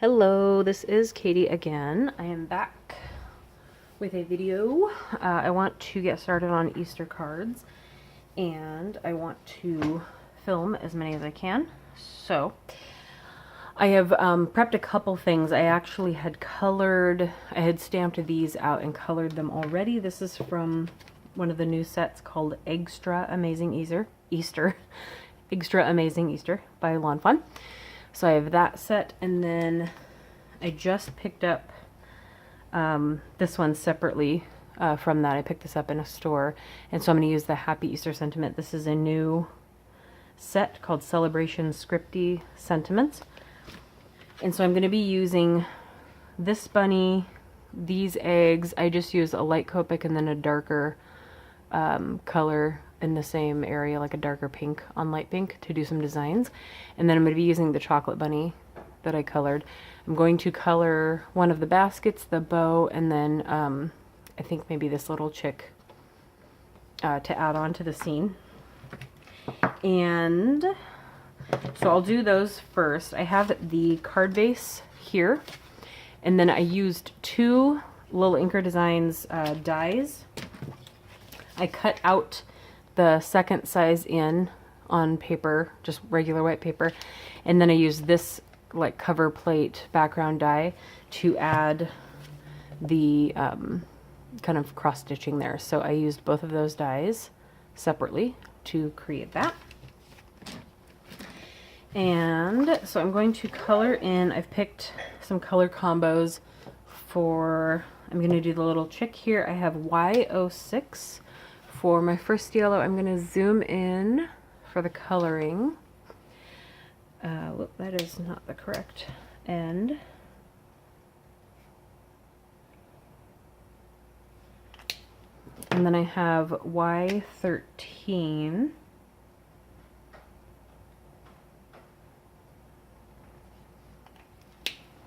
Hello, this is Katie again. I am back with a video. I want to get started on Easter cards and I want to film as many as I can. So I have prepped a couple things. I actually had stamped these out and colored them already. This is from one of the new sets called Eggstra Amazing Easter. Eggstra Amazing Easter by Fawn. So I have that set, and then I just picked up this one separately from that. I picked this up in a store, and so I'm going to use the Happy Easter Sentiment. This is a new set called Celebration Scripty Sentiments. And so I'm going to be using this bunny, these eggs. I just used a light Copic and then a darker color in the same area, like a darker pink on light pink, to do some designs. And then I'm going to be using the chocolate bunny that I colored. I'm going to color one of the baskets, the bow, and then I think maybe this little chick to add on to the scene. And so I'll do those first. I have the card base here, and then I used two Little Inker Designs dies. I cut out the second size in on paper, just regular white paper, and then I used this like cover plate background die to add the kind of cross stitching there. So I used both of those dies separately to create that. And so I'm going to color in. I've picked some color combos for, I'm going to do the little chick here. I have Y06 for my first yellow. I'm going to zoom in for the coloring. Whoop, that is not the correct end. And then I have Y13.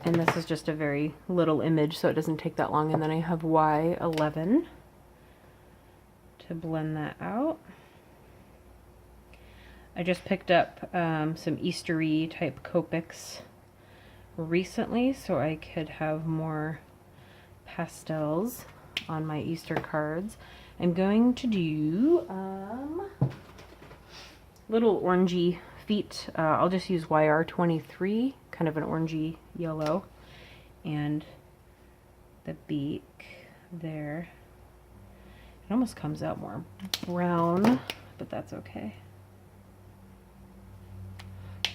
And this is just a very little image, so it doesn't take that long. And then I have Y11 to blend that out. I just picked up some Eastery type Copics recently, so I could have more pastels on my Easter cards. I'm going to do little orangey feet. I'll just use YR23, kind of an orangey yellow, and the beak there. It almost comes out more brown, but that's okay.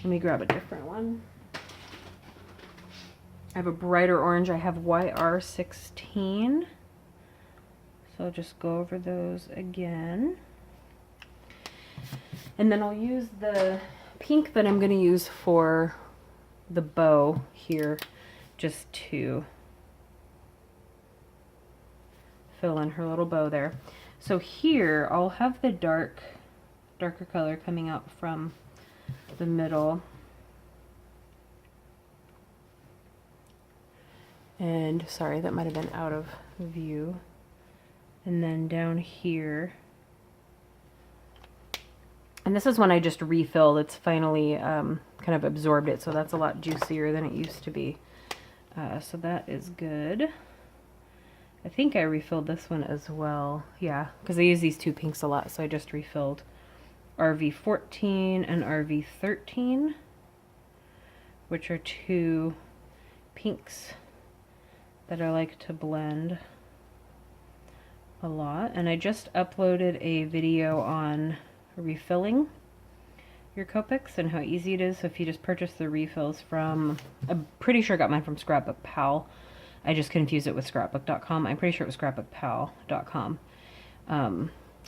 Let me grab a different one. I have a brighter orange. I have YR16. So I'll just go over those again. And then I'll use the pink that I'm going to use for the bow here, just to fill in her little bow there. So here I'll have the darker color coming out from the middle, and sorry, that might have been out of view. And then down here, and this is when I just refilled. It's finally kind of absorbed it, so that's a lot juicier than it used to be. So that is good. I think I refilled this one as well. Yeah, because I use these two pinks a lot, so I just refilled RV14 and RV13, which are two pinks that I like to blend a lot. And I just uploaded a video on refilling your Copics and how easy it is. So if you just purchase the refills from, I'm pretty sure I got mine from Scrapbook Pal. I just confused it with scrapbook.com. I'm pretty sure it was scrapbookpal.com.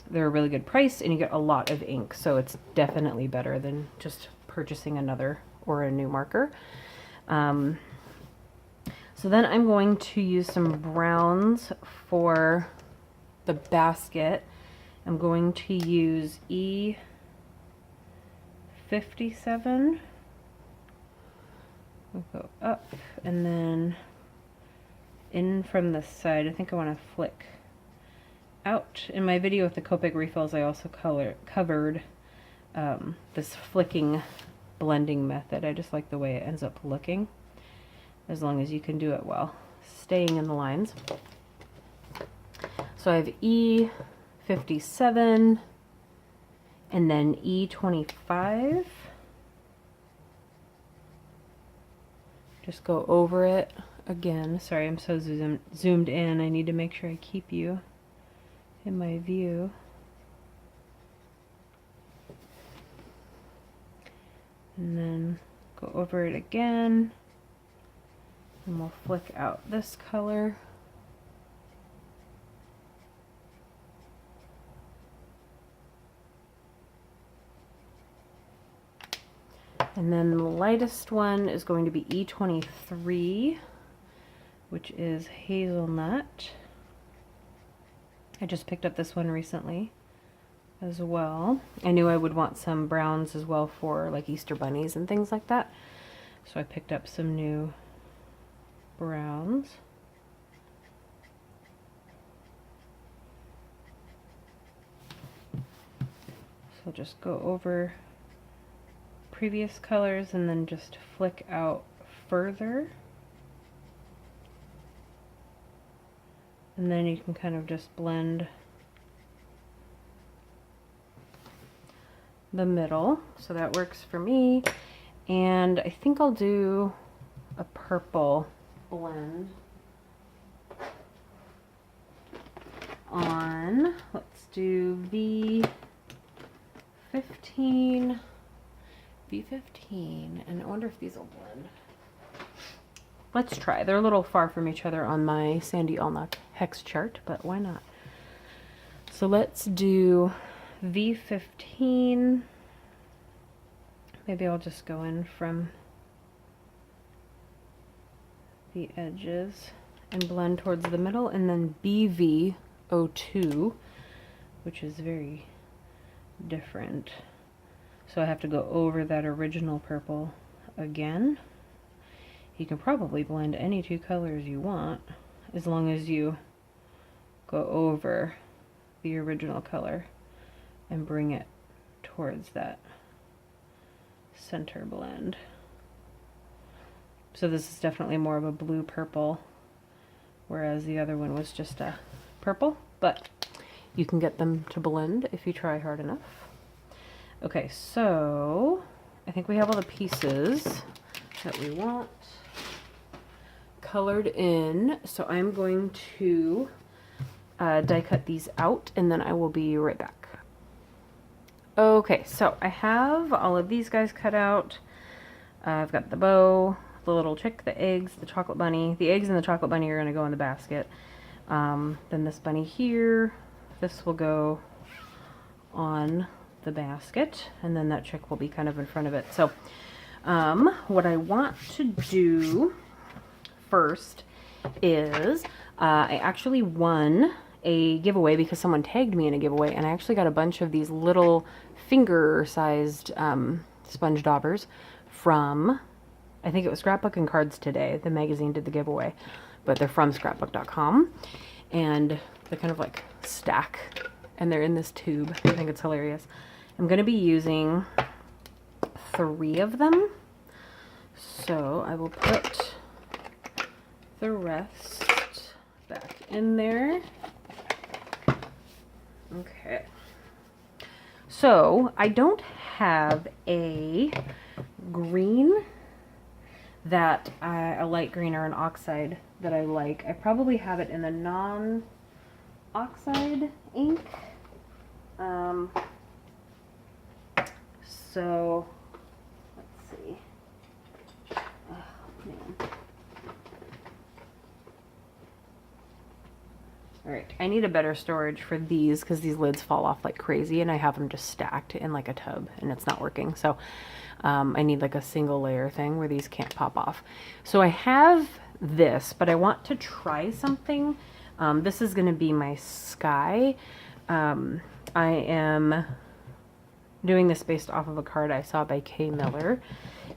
They're a really good price, and you get a lot of ink, so it's definitely better than just purchasing another or a new marker. So then I'm going to use some browns for the basket. I'm going to use E57. We'll go up and then in from the side. I think I want to flick out. In my video with the Copic refills, I also covered this flicking blending method. I just like the way it ends up looking. as long as you can do it while staying in the lines. So I have E57 and then E25. Just go over it again. Sorry, I'm so zoomed in. I need to make sure I keep you in my view. And then go over it again. And we'll flick out this color. And then the lightest one is going to be E23, which is hazelnut. I just picked up this one recently as well. I knew I would want some browns as well for like Easter bunnies and things like that. So I picked up some new browns. So just go over previous colors and then just flick out further. And then you can kind of just blend the middle. So that works for me. And I think I'll do a purple blend on, let's do V15, and I wonder if these will blend. Let's try. They're a little far from each other on my Sandy Allnock hex chart, but why not? So let's do V15. Maybe I'll just go in from the edges and blend towards the middle, and then BV02, which is very different. So I have to go over that original purple again. You can probably blend any two colors you want, as long as you go over the original color and bring it towards that center blend. So this is definitely more of a blue purple, whereas the other one was just a purple, but you can get them to blend if you try hard enough. Okay, so I think we have all the pieces that we want colored in. So I'm going to die cut these out, and then I will be right back. Okay, so I have all of these guys cut out. I've got the bow, the little chick, the eggs, the chocolate bunny. The eggs and the chocolate bunny are going to go in the basket. Then this bunny here, this will go on the basket, and then that chick will be kind of in front of it. So what I want to do first is I actually won a giveaway because someone tagged me in a giveaway, and I actually got a bunch of these little finger-sized sponge daubers from, I think it was Scrapbook and Cards Today. The magazine did the giveaway, but they're from scrapbook.com, and they're kind of like stack, and they're in this tube. I think it's hilarious. I'm going to be using 3 of them, so I will put the rest back in there. Okay, so I don't have a green that a light green or an oxide that I like. I probably have it in the non-oxide ink. So let's see. Oh, man. All right, I need a better storage for these because these lids fall off like crazy, and I have them just stacked in like a tub, and it's not working. So I need like a single layer thing where these can't pop off. So I have this, but I want to try something. This is going to be my sky. I am doing this based off of a card I saw by Kay Miller,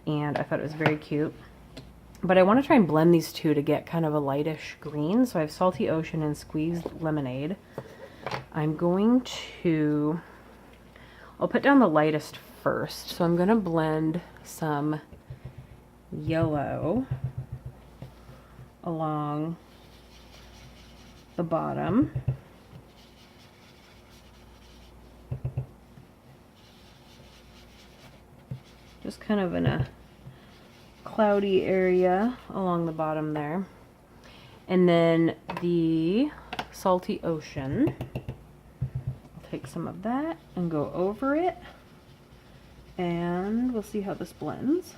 and I thought it was very cute. But I want to try and blend these two to get kind of a lightish green. So I have Salty Ocean and Squeezed Lemonade. I'm going to, I'll put down the lightest first. So I'm going to blend some yellow along the bottom. Just kind of in a cloudy area along the bottom there. And then the salty ocean. I'll take some of that and go over it. And we'll see how this blends.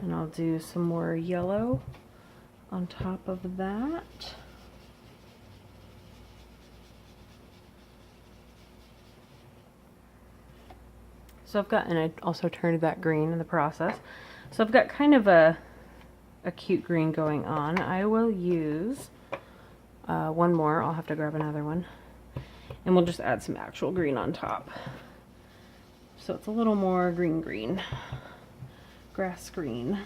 And I'll do some more yellow on top of that. So I've got, and I also turned that green in the process. So I've got kind of a cute green going on. I will use one more. I'll have to grab another one. And we'll just add some actual green on top. So it's a little more green. Grass green.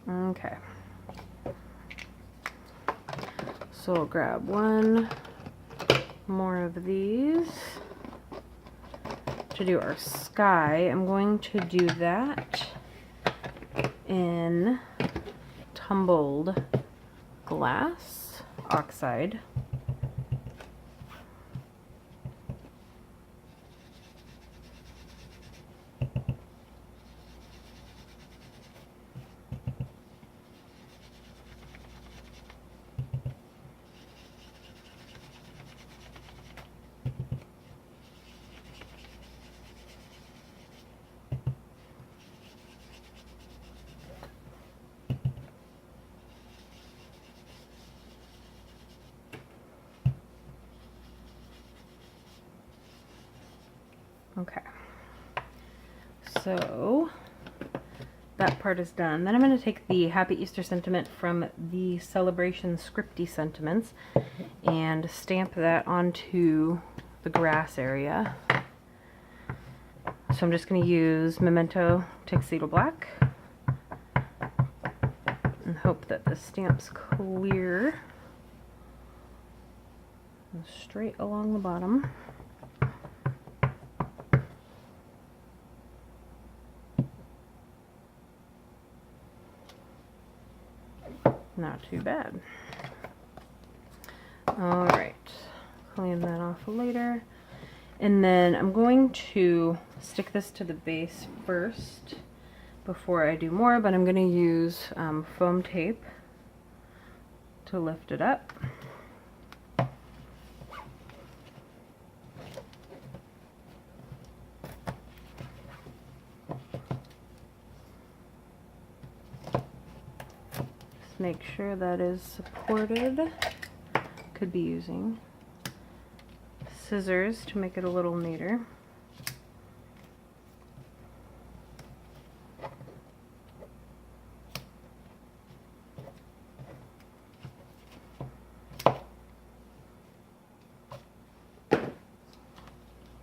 Okay. So I'll grab one more of these. To do our sky, I'm going to do that in tumbled glass oxide. Okay, so that part is done. Then I'm going to take the Happy Easter sentiment from the Celebration Scripty Sentiments and stamp that onto the grass area. So I'm just going to use Memento Tuxedo Black and hope that the stamp's clear and straight along the bottom. Not too bad. Alright, clean that off later. And then I'm going to stick this to the base first before I do more, but I'm going to use foam tape to lift it up. Make sure that is supported. Could be using scissors to make it a little neater.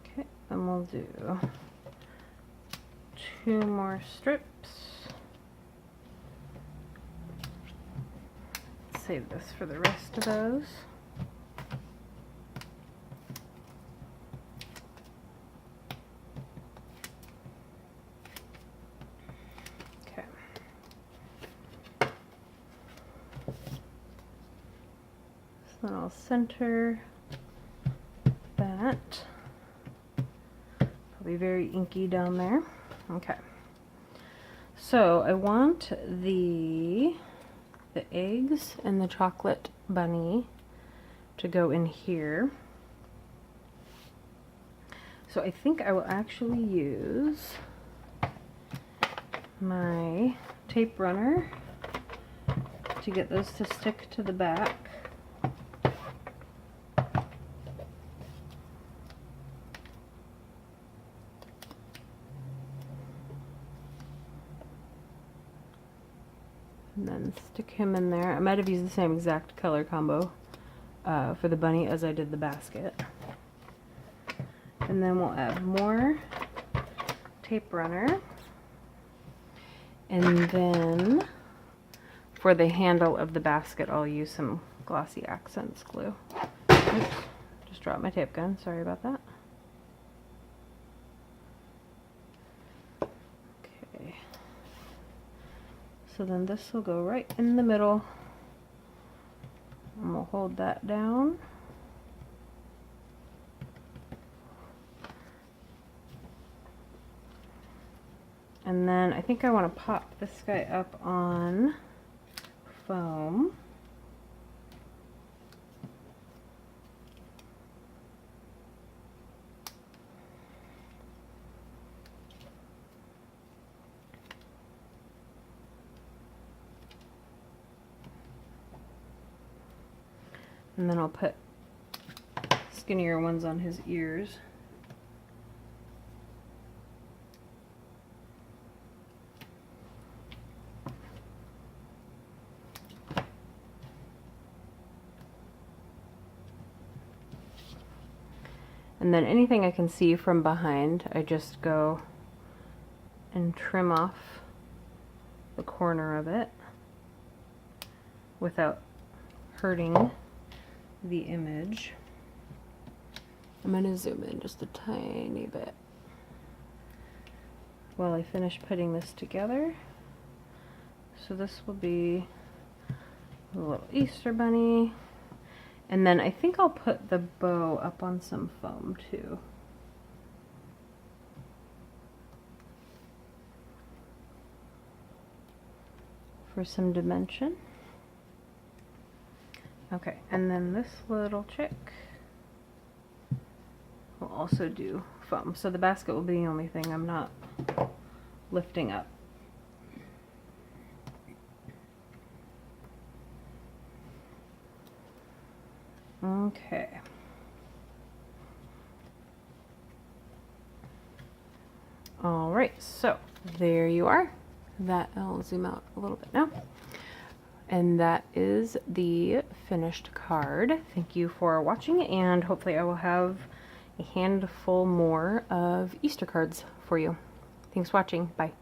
Okay, and we'll do 2 more strips. Save this for the rest of those. Okay. So then I'll center that. Probably very inky down there. Okay. So I want the eggs and the chocolate bunny to go in here. So I think I will actually use my tape runner to get those to stick to the back. And then stick him in there. I might have used the same exact color combo for the bunny as I did the basket. And then we'll add more tape runner. And then for the handle of the basket, I'll use some glossy accents glue. Oops, almost dropped my tape gun. Sorry about that. Okay. So then this will go right in the middle. And we'll hold that down. And then I think I want to pop this guy up on foam. And then I'll put skinnier ones on his ears. And then anything I can see from behind, I just go and trim off the corner of it without hurting the image. I'm going to zoom in just a tiny bit while I finish putting this together. So this will be a little Easter bunny. And then I think I'll put the bow up on some foam too. For some dimension. Okay, and then this little chick will also do foam. So the basket will be the only thing I'm not lifting up. Okay. All right, so there you are. That, I'll zoom out a little bit now. And that is the finished card. Thank you for watching, and hopefully I will have a handful more of Easter cards for you. Thanks for watching. Bye.